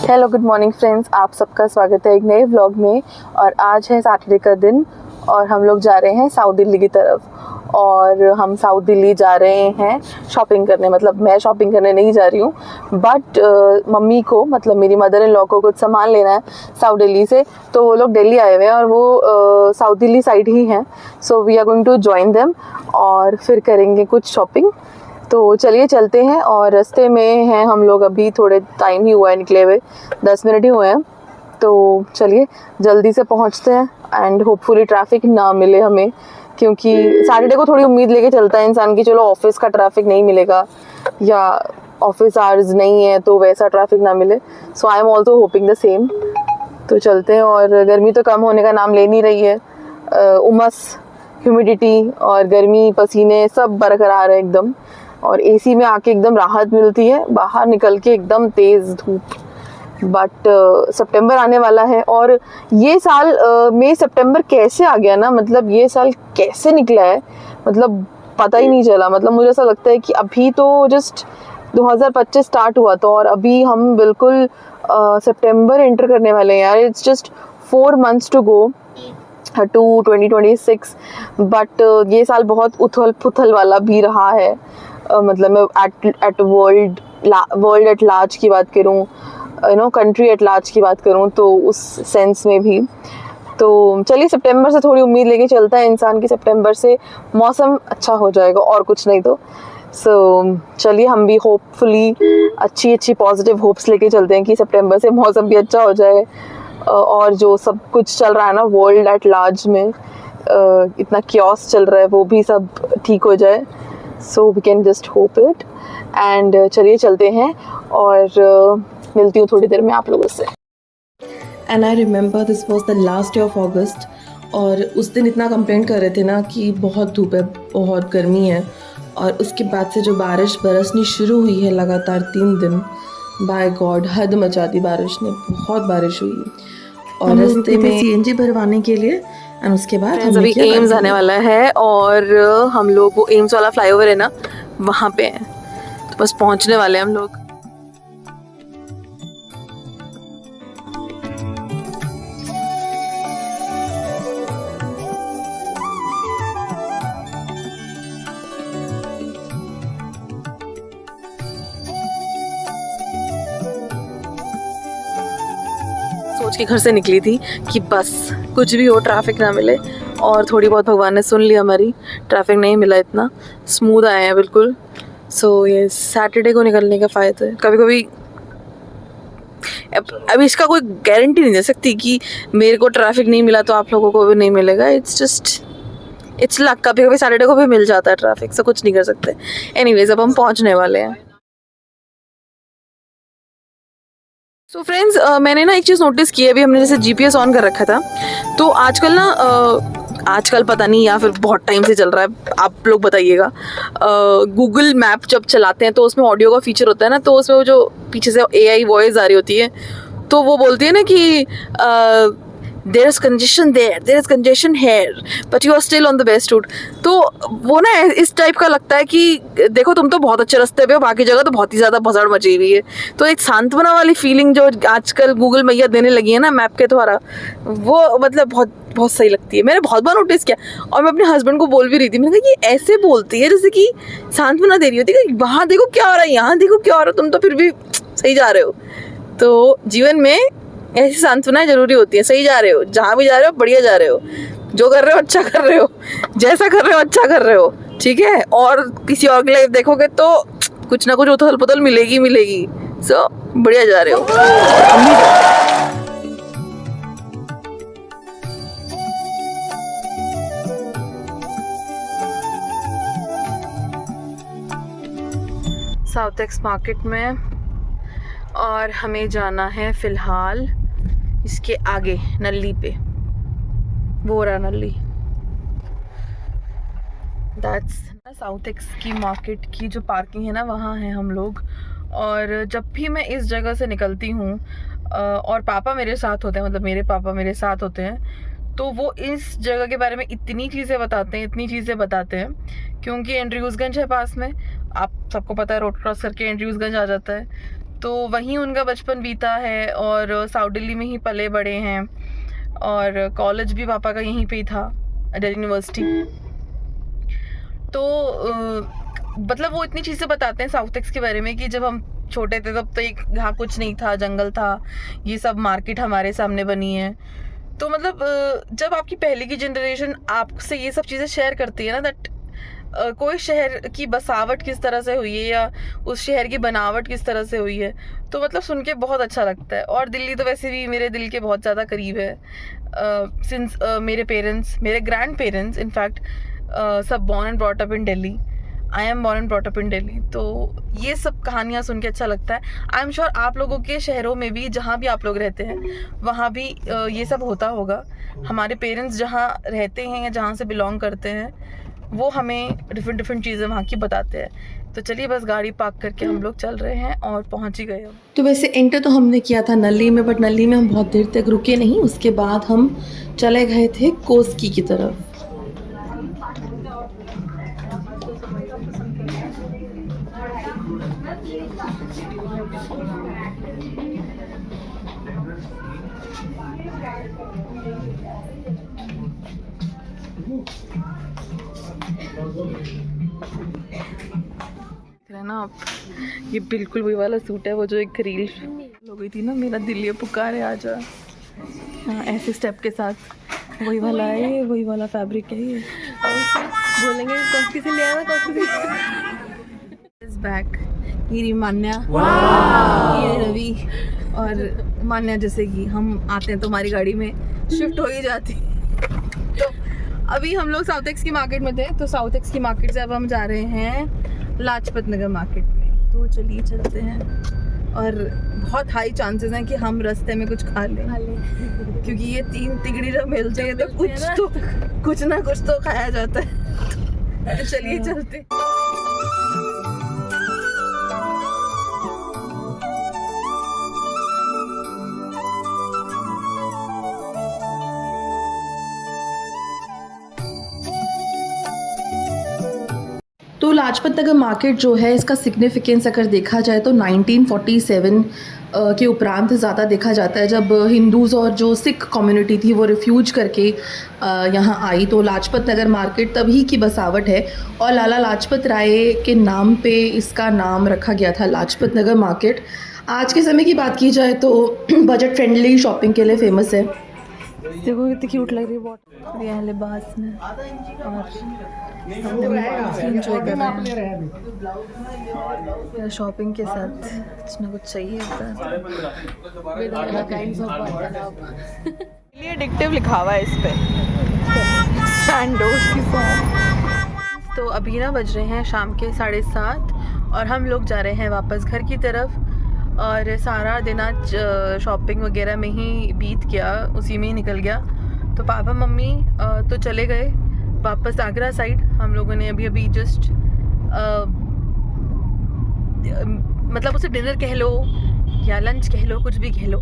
Hello good morning friends, आप सबका स्वागत है एक नए व्लॉग में। और आज है सैटरडे का दिन और हम लोग जा रहे हैं साउथ दिल्ली की तरफ। और हम साउथ दिल्ली जा रहे हैं शॉपिंग करने, मतलब मैं शॉपिंग करने नहीं जा रही हूँ बट मम्मी को, मतलब मेरी मदर इन लॉ को कुछ सामान लेना है साउथ दिल्ली से। तो वो लोग दिल्ली आए हुए हैं और वो साउथ दिल्ली साइड ही हैं। So we are going to join them और फिर करेंगे कुछ शॉपिंग। तो चलिए चलते हैं। और रास्ते में हैं हम लोग, अभी थोड़े टाइम ही हुआ है निकले हुए, 10 मिनट ही हुए हैं। तो चलिए जल्दी से पहुंचते हैं एंड होपफुली ट्रैफिक ना मिले हमें, क्योंकि सैटरडे को थोड़ी उम्मीद लेके चलता है इंसान की चलो ऑफिस का ट्रैफिक नहीं मिलेगा या ऑफिस आवर्स नहीं है तो वैसा ट्रैफिक ना मिले। So I am also hoping the same. तो चलते हैं। और गर्मी तो कम होने का नाम ले नहीं रही है। उमस, ह्यूमिडिटी और गर्मी, पसीने सब बरकरार है एकदम। और एसी में आके एकदम राहत मिलती है, बाहर निकल के एकदम तेज़ धूप। बट सितंबर आने वाला है और ये साल मई सितंबर कैसे आ गया ना, मतलब ये साल कैसे निकला है, मतलब पता ही नहीं चला। मतलब मुझे ऐसा लगता है कि अभी तो जस्ट 2025 स्टार्ट हुआ था और अभी हम बिल्कुल सितंबर एंटर करने वाले हैं यार। It's just 4 months to go to 2026। But ये साल बहुत उथल पुथल वाला भी रहा है। मतलब मैं एट वर्ल्ड एट लार्ज की बात करूँ, कंट्री एट लार्ज की बात करूँ तो उस सेंस में भी। तो चलिए सितंबर से थोड़ी उम्मीद लेके चलता है इंसान की, सितंबर से मौसम अच्छा हो जाएगा और कुछ नहीं तो। सो चलिए हम भी होपफुली अच्छी पॉजिटिव होप्स लेके चलते हैं कि सितंबर से मौसम भी अच्छा हो जाए और जो सब कुछ चल रहा है ना वर्ल्ड एट लार्ज में, इतना क्योस चल रहा है, वो भी सब ठीक हो जाए। So we can just hope it. And चलिए चलते हैं और मिलती हूँ थोड़ी देर में आप लोगों से। And I remember this was the last day of अगस्त और उस दिन इतना कंप्लेंट कर रहे थे ना कि बहुत धूप है, बहुत गर्मी है। और उसके बाद से जो बारिश बरसनी शुरू हुई है लगातार 3 दिन, बाय गॉड हद मचा दी बारिश ने, बहुत बारिश हुई। और रास्ते में सीएनजी भरवाने के लिए एंड उसके बाद हम अभी एम्स आने वाला है और हम लोग वो एम्स वाला फ्लाईओवर है ना वहाँ पे हैं, तो बस पहुँचने वाले हैं हम लोग। सोच के घर से निकली थी कि बस कुछ भी हो ट्रैफिक ना मिले, और थोड़ी बहुत भगवान ने सुन ली हमारी, ट्रैफिक नहीं मिला, इतना स्मूथ आए हैं बिल्कुल। सो ये सैटरडे को निकलने का फ़ायदा है। कभी कभी अब इसका कोई गारंटी नहीं दे सकती कि मेरे को ट्रैफिक नहीं मिला तो आप लोगों को भी नहीं मिलेगा। इट्स लक, कभी कभी सैटरडे को भी मिल जाता है ट्रैफिक, से कुछ नहीं कर सकते। एनीवेज अब हम पहुंचने वाले हैं। सो फ्रेंड्स, मैंने ना एक चीज़ नोटिस की है, अभी हमने जैसे जीपीएस ऑन कर रखा था तो आजकल ना आजकल पता नहीं या फिर बहुत टाइम से चल रहा है, आप लोग बताइएगा। गूगल मैप जब चलाते हैं तो उसमें ऑडियो का फीचर होता है ना, तो उसमें वो जो पीछे से एआई वॉइस आ रही होती है तो वो बोलती है ना कि there is congestion here but you are still on the best route. तो वो ना इस टाइप का लगता है कि देखो तुम तो बहुत अच्छे रास्ते पे हो, बाकी जगह तो बहुत ही ज़्यादा भसड़ मची हुई है। तो एक सांत्वना वाली फीलिंग जो आजकल गूगल मैया देने लगी है ना मैप के द्वारा, वो मतलब बहुत बहुत सही लगती है। मैंने बहुत बार नोटिस किया और मैं अपने हस्बैंड को बोल भी रही थी, मैंने कहा ये ऐसे बोलती है जैसे कि सांत्वना दे रही होती है कि वहाँ देखो क्या हो रहा है, यहाँ देखो क्या हो रहा है, तुम तो फिर भी सही जा रहे हो। तो जीवन में ऐसी सांत्वनाएं जरूरी होती है, सही जा रहे हो, जहाँ भी जा रहे हो बढ़िया जा रहे हो, जो कर रहे हो अच्छा कर रहे हो, जैसा कर रहे हो अच्छा कर रहे हो, ठीक है। और किसी और की लाइफ देखोगे तो कुछ ना कुछ उथल पुथल मिलेगी। सो बढ़िया जा रहे हो। साउथ एक्स मार्केट में और हमें जाना है फिलहाल इसके आगे नल्ली पे, वो रहा नल्ली। दैट्स साउथ एक्स की मार्केट की जो पार्किंग है ना वहाँ है हम लोग। और जब भी मैं इस जगह से निकलती हूँ और पापा मेरे साथ होते हैं, मतलब मेरे पापा मेरे साथ होते हैं, तो वो इस जगह के बारे में इतनी चीज़ें बताते हैं क्योंकि एंड्रयूज़गंज है पास में, आप सबको पता है, रोड क्रॉस करके एंड्रयूज़गंज आ जाता है। तो वहीं उनका बचपन बीता है और साउथ दिल्ली में ही पले बड़े हैं और कॉलेज भी पापा का यहीं पे ही था, दिल्ली यूनिवर्सिटी। तो मतलब वो इतनी चीज़ें बताते हैं साउथ एक्स के बारे में कि जब हम छोटे थे तब तो यहाँ कुछ नहीं था, जंगल था, ये सब मार्केट हमारे सामने बनी है। तो मतलब जब आपकी पहले की जनरेशन आपसे ये सब चीज़ें शेयर करती है ना, दैट कोई शहर की बसावट किस तरह से हुई है या उस शहर की बनावट किस तरह से हुई है, तो मतलब सुन के बहुत अच्छा लगता है। और दिल्ली तो वैसे भी मेरे दिल के बहुत ज़्यादा करीब है, सिंस मेरे पेरेंट्स, मेरे ग्रैंड पेरेंट्स इनफैक्ट सब born and brought up in Delhi. I am born and brought up in Delhi. तो ये सब कहानियाँ सुन के अच्छा लगता है। आई एम श्योर आप लोगों के शहरों में भी, जहाँ भी आप लोग रहते हैं, वहाँ भी ये सब होता होगा। हमारे पेरेंट्स जहाँ रहते हैं या जहाँ से बिलोंग करते हैं, वो हमें डिफरेंट चीज़ें वहाँ की बताते हैं। तो चलिए बस गाड़ी पार्क करके हम लोग चल रहे हैं और पहुँच ही गए हम। तो वैसे एंटर तो हमने किया था नल्ली में, बट नल्ली में हम बहुत देर तक रुके नहीं। उसके बाद हम चले गए थे कोस्की की तरफ। है ना आप, ये बिल्कुल वही वाला सूट है वो जो एक रील हो गई थी ना, मेरा दिल ये पुकारे आ जा। हाँ, ऐसे स्टेप के साथ वही वाला है, ये वही वाला फैब्रिक है ये। बोलेंगे कॉस्की से ले आया, कॉस्की से। इस बैक ये मान्या, ये रवि और मान्या, जैसे कि हम आते हैं तो हमारी गाड़ी में शिफ्ट हो ही जाती। तो अभी हम लोग साउथ एक्स की मार्केट में थे, तो साउथ एक्स की मार्केट से अब हम जा रहे हैं लाजपत नगर मार्केट में। तो चलिए चलते हैं, और बहुत हाई चांसेस हैं कि हम रास्ते में कुछ खा लें क्योंकि ये 3 तिगड़ी जब मिलते हैं तो कुछ ना कुछ तो खाया जाता है। तो चलिए चलते। तो लाजपत नगर मार्केट जो है, इसका सिग्निफिकेंस अगर देखा जाए तो 1947 के उपरांत ज़्यादा देखा जाता है, जब हिंदूज़ और जो सिख कम्युनिटी थी वो रिफ्यूज करके यहाँ आई। तो लाजपत नगर मार्केट तभी की बसावट है और लाला लाजपत राय के नाम पे इसका नाम रखा गया था, लाजपत नगर मार्केट। आज के समय की बात की जाए तो बजट फ्रेंडली शॉपिंग के लिए फेमस है। देखो कितनी क्यूट लग रही है बहुत, ये लिबास में, और एंजॉय कर रहे हैं शॉपिंग के साथ। कुछ ना कुछ चाहिए होता है। एडिक्टिव लिखा हुआ है इस पे, सैंडोज की सॉन्ग। तो अभी ना बज रहे हैं शाम के 7:30 और हम लोग जा रहे हैं वापस घर की तरफ। और सारा दिन आज शॉपिंग वगैरह में ही बीत गया, उसी में ही निकल गया। तो पापा मम्मी तो चले गए वापस आगरा साइड। हम लोगों ने अभी जस्ट मतलब उसे डिनर कह लो या लंच कह लो, कुछ भी कह लो,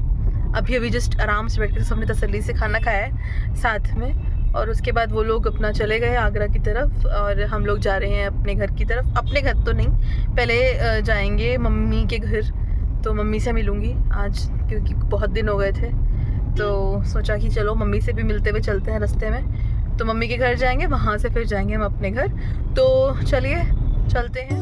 अभी जस्ट आराम से बैठ कर सबने तसल्ली से खाना खाया है साथ में। और उसके बाद वो लोग अपना चले गए आगरा की तरफ और हम लोग जा रहे हैं अपने घर की तरफ। अपने घर तो नहीं, पहले जाएंगे मम्मी के घर। तो मम्मी से मिलूँगी आज क्योंकि बहुत दिन हो गए थे, तो सोचा कि चलो मम्मी से भी मिलते हुए चलते हैं रास्ते में। तो मम्मी के घर जाएंगे, वहाँ से फिर जाएंगे हम अपने घर। तो चलिए चलते हैं।